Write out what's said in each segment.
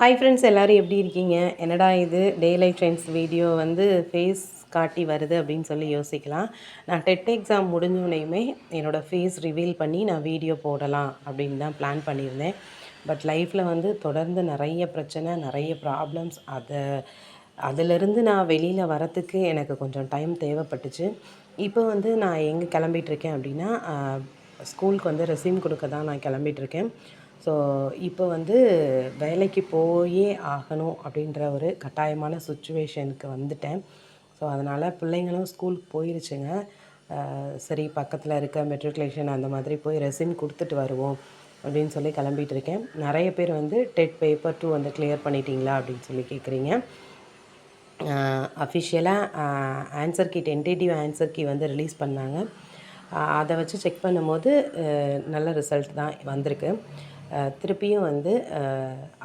Hi friends, எல்லோரும் எப்படி இருக்கீங்க? என்னடா இது டே லைஃப் ட்ரெண்ட்ஸ் வீடியோ வந்து ஃபேஸ் காட்டி வருது அப்படின்னு சொல்லி யோசிக்கலாம். நான் டெட் எக்ஸாம் முடிஞ்சோடனேயுமே என்னோடய ஃபேஸ் ரிவீல் பண்ணி நான் வீடியோ போடலாம் அப்படின்னு தான் பிளான் பண்ணியிருந்தேன். பட் லைஃப்பில் வந்து தொடர்ந்து நிறைய பிரச்சனை, நிறைய ப்ராப்ளம்ஸ், அதிலிருந்து நான் வெளியில் வரத்துக்கு எனக்கு கொஞ்சம் டைம் தேவைப்பட்டுச்சு. இப்போ வந்து நான் எங்கே கிளம்பிகிட்ருக்கேன் அப்படின்னா, ஸ்கூலுக்கு வந்து ரெஸ்யூம் கொடுக்க தான் நான் கிளம்பிகிட்ருக்கேன். ஸோ இப்போ வந்து வேலைக்கு போயே ஆகணும் அப்படின்ற ஒரு கட்டாயமான சுச்சுவேஷனுக்கு வந்துட்டேன். ஸோ அதனால் பிள்ளைங்களும் ஸ்கூலுக்கு போயிருச்சுங்க. சரி பக்கத்தில் இருக்க மெட்ரிகுலேஷன் அந்த மாதிரி போய் ரெஸ்யூம் கொடுத்துட்டு வருவோம் அப்படின்னு சொல்லி கிளம்பிகிட்ருக்கேன். நிறைய பேர் வந்து டெட் பேப்பர் 2 வந்து கிளியர் பண்ணிட்டீங்களா அப்படின்னு சொல்லி கேட்குறீங்க. அஃபிஷியலாக answer key tentative answer key வந்து ரிலீஸ் பண்ணாங்க. அதை வச்சு செக் பண்ணும்போது நல்ல ரிசல்ட் தான் வந்திருக்கு. திருப்பியும் வந்து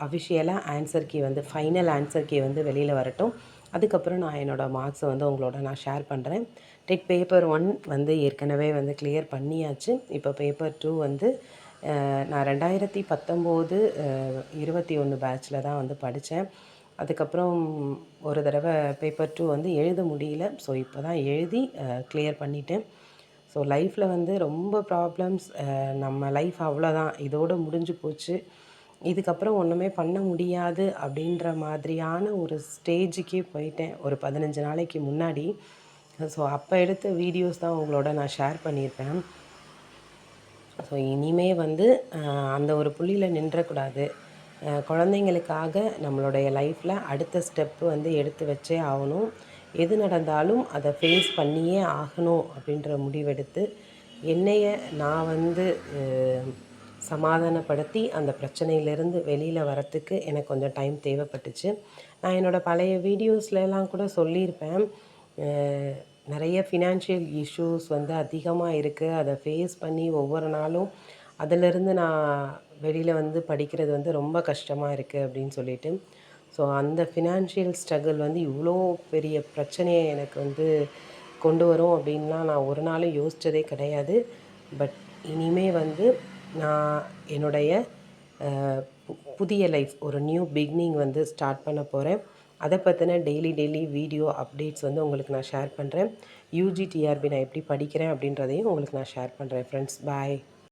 அஃபிஷியலாக ஆன்சர் கீ வந்து ஃபைனல் ஆன்சர் கீ வந்து வெளியில் வரட்டும். அதுக்கப்புறம் நான் என்னோடய மார்க்ஸை வந்து உங்களோட நான் ஷேர் பண்ணுறேன். டெட் பேப்பர் 1 வந்து ஏற்கனவே வந்து கிளியர் பண்ணியாச்சு. இப்போ பேப்பர் 2 வந்து நான் 2019 21 பேட்சில் தான் வந்து படித்தேன். அதுக்கப்புறம் ஒரு தடவை பேப்பர் 2 வந்து எழுத முடியல. ஸோ இப்போ தான் எழுதி கிளியர் பண்ணிட்டேன். ஸோ லைஃப்பில் வந்து ரொம்ப ப்ராப்ளம்ஸ், நம்ம லைஃப் அவ்வளோதான், இதோடு முடிஞ்சு போச்சு, இதுக்கப்புறம் ஒன்றுமே பண்ண முடியாது அப்படின்ற மாதிரியான ஒரு ஸ்டேஜுக்கே போயிட்டேன் ஒரு 15 நாளைக்கு முன்னாடி. ஸோ அப்போ எடுத்த வீடியோஸ் தான் உங்களோட நான் ஷேர் பண்ணியிருப்பேன். ஸோ இனிமே வந்து அந்த ஒரு புள்ளியில் நின்றக்கூடாது. குழந்தைங்களுக்காக நம்மளுடைய லைஃப்பில் அடுத்த ஸ்டெப்பு வந்து எடுத்து வச்சே ஆகணும். எது நடந்தாலும் அதை ஃபேஸ் பண்ணியே ஆகணும் அப்படின்ற முடிவெடுத்து என்னைய நான் வந்து சமாதானப்படுத்தி அந்த பிரச்சனையிலேருந்து வெளியில் வரத்துக்கு எனக்கு கொஞ்சம் டைம் தேவைப்பட்டுச்சு. நான் என்னோடய பழைய வீடியோஸ்லாம் கூட சொல்லியிருப்பேன். நிறைய ஃபினான்ஷியல் இஷ்யூஸ் வந்து அதிகமாக இருக்குது. அதை ஃபேஸ் பண்ணி ஒவ்வொரு நாளும் அதிலிருந்து நான் வெளியில் வந்து படிக்கிறது வந்து ரொம்ப கஷ்டமாக இருக்குது அப்படின்னு சொல்லிட்டு. ஸோ அந்த ஃபினான்ஷியல் ஸ்ட்ரகிள் வந்து இவ்வளோ பெரிய பிரச்சனையை எனக்கு வந்து கொண்டு வரும் அப்படின்லாம் நான் ஒரு நாளும் யோசித்ததே கிடையாது. பட் இனிமே வந்து நான் என்னுடைய புதிய லைஃப், ஒரு நியூ பிகினிங் வந்து ஸ்டார்ட் பண்ண போகிறேன். அதை பற்றின டெய்லி வீடியோ அப்டேட்ஸ் வந்து உங்களுக்கு நான் ஷேர் பண்ணுறேன். யூஜி டிஆர்பி நான் எப்படி படிக்கிறேன் அப்படின்றதையும் உங்களுக்கு நான் ஷேர் பண்ணுறேன் ஃப்ரெண்ட்ஸ். பாய்.